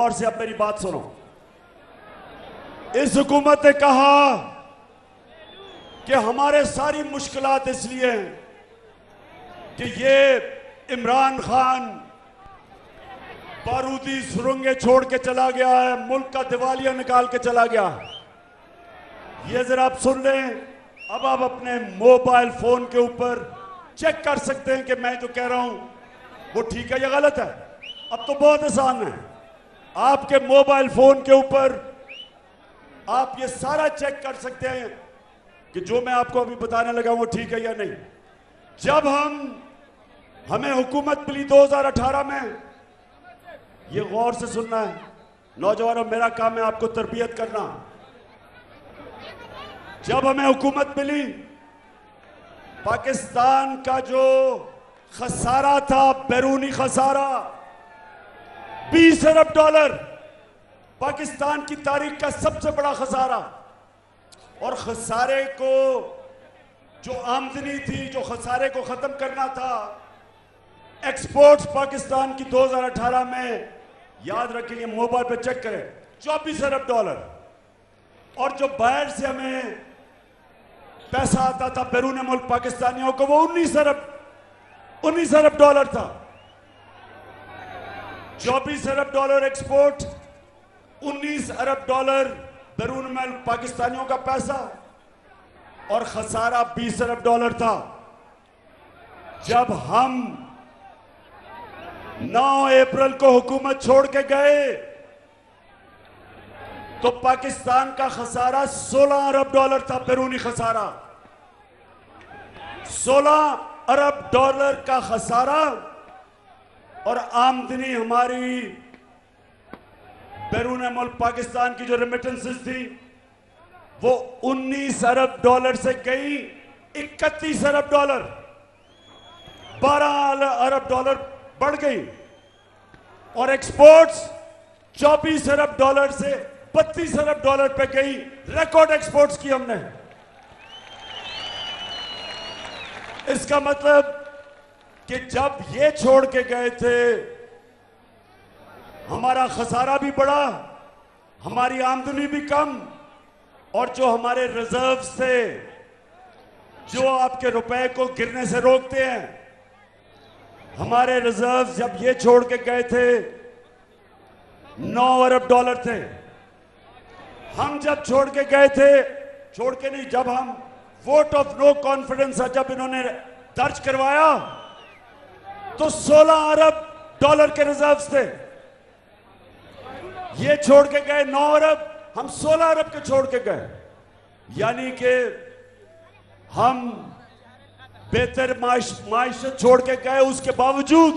और से अब मेरी बात सुनो। इस हुकूमत ने कहा कि हमारे सारी मुश्किलात इसलिए हैं कि ये इमरान खान बारूदी सुरंगें छोड़ के चला गया है, मुल्क का दिवालिया निकाल के चला गया। ये जरा आप सुन लें। अब आप अपने मोबाइल फोन के ऊपर चेक कर सकते हैं कि मैं जो कह रहा हूं वो ठीक है या गलत है। अब तो बहुत आसान है, आपके मोबाइल फोन के ऊपर आप ये सारा चेक कर सकते हैं कि जो मैं आपको अभी बताने लगा वो ठीक है या नहीं। जब हमें हुकूमत मिली 2018 में, ये गौर से सुनना है नौजवानों, मेरा काम है आपको तरबियत करना। जब हमें हुकूमत मिली, पाकिस्तान का जो खसारा था, बैरूनी खसारा, 20 अरब डॉलर, पाकिस्तान की तारीख का सबसे बड़ा खसारा। और खसारे को जो आमदनी थी, जो खसारे को खत्म करना था, एक्सपोर्ट्स पाकिस्तान की 2018 में, याद रखिए मोबाइल पे चेक करें, 24 अरब डॉलर। और जो बाहर से हमें पैसा आता था बैरून मुल्क पाकिस्तानियों को, वो 19 अरब डॉलर था। 24 अरब डॉलर एक्सपोर्ट, 19 अरब डॉलर बैरून मुल्क पाकिस्तानियों का पैसा, और खसारा 20 अरब डॉलर था। जब हम 9 अप्रैल को हुकूमत छोड़ के गए तो पाकिस्तान का खसारा 16 अरब डॉलर था, बैरूनी खसारा। 16 अरब डॉलर का खसारा, और आमदनी हमारी बैरून मुल्क पाकिस्तान की जो रेमिटेंसेस थी वो 19 अरब डॉलर से गई 31 अरब डॉलर, 12 अरब डॉलर बढ़ गई। और एक्सपोर्ट्स 24 अरब डॉलर से 32 अरब डॉलर पे गई। रिकॉर्ड एक्सपोर्ट्स की हमने। इसका मतलब कि जब ये छोड़ के गए थे, हमारा खसारा भी बढ़ा, हमारी आमदनी भी कम, और जो हमारे रिजर्व्स थे, जो आपके रुपए को गिरने से रोकते हैं, हमारे रिजर्व्स जब ये छोड़ के गए थे 9 अरब डॉलर थे। हम जब छोड़ के गए थे, छोड़ के नहीं, जब हम वोट ऑफ नो कॉन्फिडेंस जब इन्होंने दर्ज करवाया तो 16 अरब डॉलर के रिजर्व्स थे। ये छोड़ के गए 9 अरब, हम 16 अरब के छोड़ के गए। यानी कि हम बेहतर माइशत छोड़ के गए, उसके बावजूद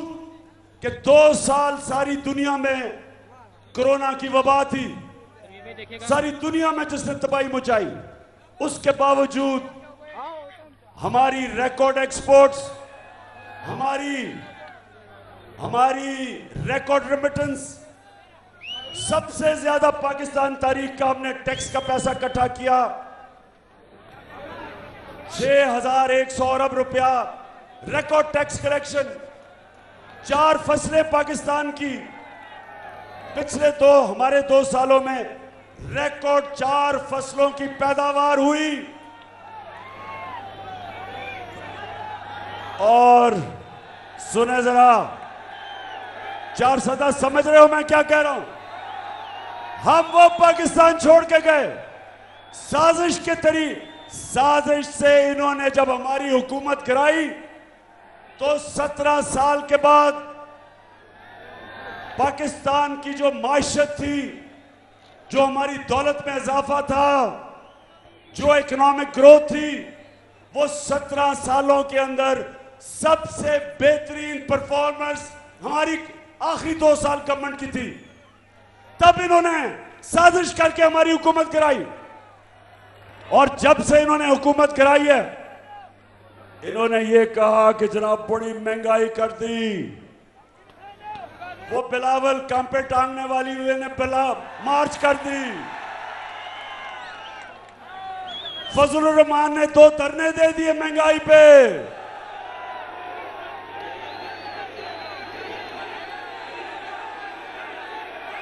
कि 2 साल सारी दुनिया में कोरोना की वबा थी, सारी दुनिया में जिसने तबाही मचाई, उसके बावजूद हमारी रिकॉर्ड एक्सपोर्ट्स, हमारी रिकॉर्ड रेमिटेंस, सबसे ज्यादा पाकिस्तान तारीख का हमने टैक्स का पैसा इकट्ठा किया, 6100 अरब रुपया रिकॉर्ड टैक्स कलेक्शन। 4 फसलें पाकिस्तान की पिछले हमारे 2 सालों में रिकॉर्ड 4 फसलों की पैदावार हुई। और सुने जरा, 4 सदा समझ रहे हो मैं क्या कह रहा हूं? हम वो पाकिस्तान छोड़ के गए साजिश से। इन्होंने जब हमारी हुकूमत गिराई तो 17 साल के बाद पाकिस्तान की जो माइशत थी, जो हमारी दौलत में इजाफा था, जो इकोनॉमिक ग्रोथ थी, वो 17 सालों के अंदर सबसे बेहतरीन परफॉर्मेंस हमारी आखिरी 2 साल गवर्नमेंट की थी। तब इन्होंने साजिश करके हमारी हुकूमत गिराई, और जब से इन्होंने हुकूमत गिराई है, इन्होंने ये कहा कि जनाब बड़ी महंगाई कर दी। वो बिलावल कांपे टांगने वाली हुए ने मार्च कर दी। फजलुर रहमान ने 2 धरने दे दिए महंगाई पे।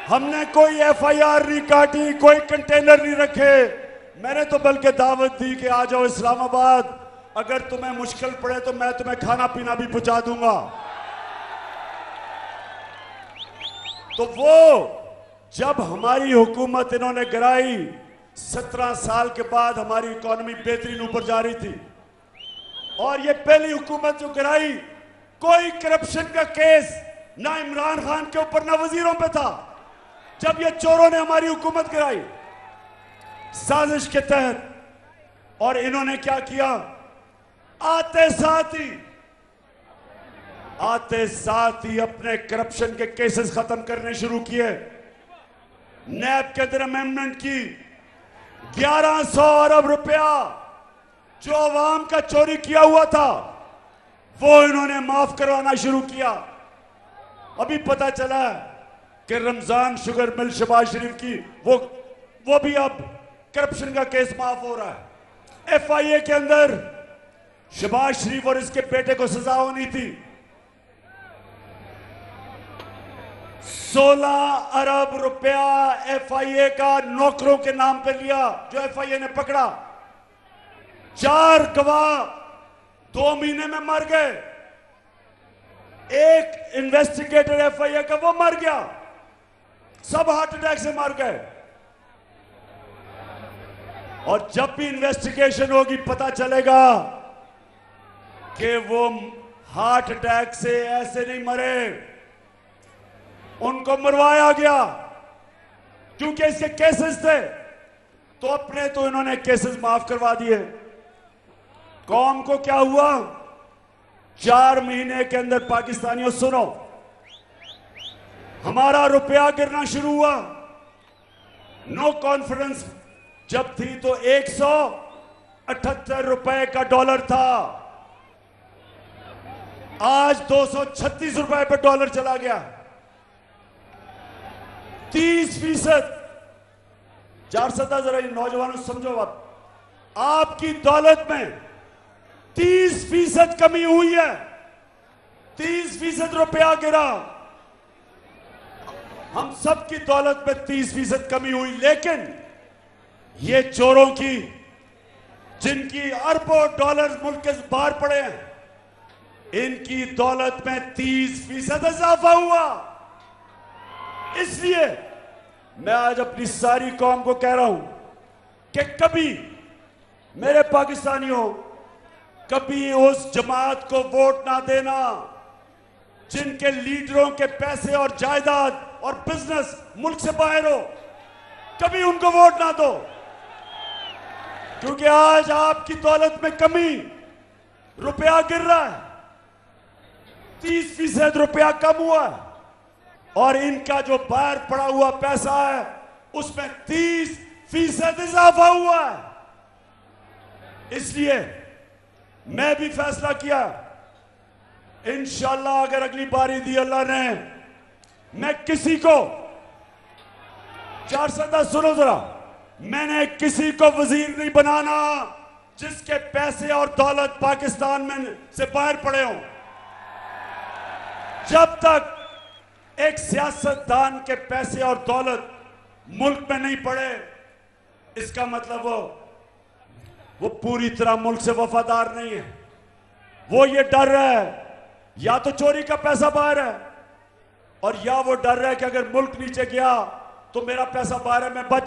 हमने कोई एफआईआर नहीं काटी, कोई कंटेनर नहीं रखे। मैंने तो बल्कि दावत दी कि आ जाओ इस्लामाबाद, अगर तुम्हें मुश्किल पड़े तो मैं तुम्हें खाना पीना भी पहुंचा दूंगा। तो वो जब हमारी हुकूमत इन्होंने गिराई, 17 साल के बाद हमारी इकोनॉमी बेहतरीन ऊपर जा रही थी, और ये पहली हुकूमत जो गिराई, कोई करप्शन का केस ना इमरान खान के ऊपर ना वजीरों पे था। जब ये चोरों ने हमारी हुकूमत गिराई साजिश के तहत, और इन्होंने क्या किया, आते साथ ही अपने करप्शन के केसेस खत्म करने शुरू किए। नैब के अंदर अमेंडमेंट की, 1100 अरब रुपया जो अवाम का चोरी किया हुआ था वो इन्होंने माफ करवाना शुरू किया। अभी पता चला कि रमजान शुगर मिल शहबाज शरीफ की वो भी अब करप्शन का केस माफ हो रहा है। एफआईए के अंदर शहबाज शरीफ और इसके बेटे को सजा होनी थी। 16 अरब रुपया एफआईए का नौकरों के नाम पे लिया, जो एफआईए ने पकड़ा। 4 गवाह 2 महीने में मर गए। एक इन्वेस्टिगेटर एफआईए का वो मर गया, सब हार्ट अटैक से मर गए। और जब भी इन्वेस्टिगेशन होगी पता चलेगा कि वो हार्ट अटैक से ऐसे नहीं मरे, उनको मरवाया गया, क्योंकि इसके केसेस थे। तो अपने तो इन्होंने केसेस माफ करवा दिए। कौम को क्या हुआ, 4 महीने के अंदर पाकिस्तानियों सुनो, हमारा रुपया गिरना शुरू हुआ। नो कॉन्फिडेंस जब थी तो 178 रुपए का डॉलर था, आज 236 रुपए पर डॉलर चला गया। 30%। 400 जरा नौजवानों समझो, आपकी दौलत में 30% कमी हुई है। 30% रुपया गिरा, हम सबकी दौलत में 30% कमी हुई। लेकिन ये चोरों की, जिनकी अरबों डॉलर मुल्क के बाहर पड़े हैं, इनकी दौलत में 30% इजाफा हुआ। इसलिए मैं आज अपनी सारी कौम को कह रहा हूं कि कभी मेरे पाकिस्तानियों, कभी उस जमात को वोट ना देना जिनके लीडरों के पैसे और जायदाद और बिजनेस मुल्क से बाहर हो। कभी उनको वोट ना दो, क्योंकि आज आपकी दौलत में कमी, रुपया गिर रहा है, 30% रुपया कम हुआ है, और इनका जो बाहर पड़ा हुआ पैसा है उसमें 30% इजाफा हुआ है। इसलिए मैं भी फैसला किया, इंशाल्लाह अगर अगली बारी दी अल्लाह ने, मैं किसी को, 410 सुनो जरा, मैंने किसी को वजीर नहीं बनाना जिसके पैसे और दौलत पाकिस्तान में से बाहर पड़े हों। जब तक एक सियासतदान के पैसे और दौलत मुल्क में नहीं पड़े, इसका मतलब वो पूरी तरह मुल्क से वफादार नहीं है। वो ये डर रहा है या तो चोरी का पैसा बाहर है, और या वो डर रहा है कि अगर मुल्क नीचे गया तो मेरा पैसा बाहर है, मैं बच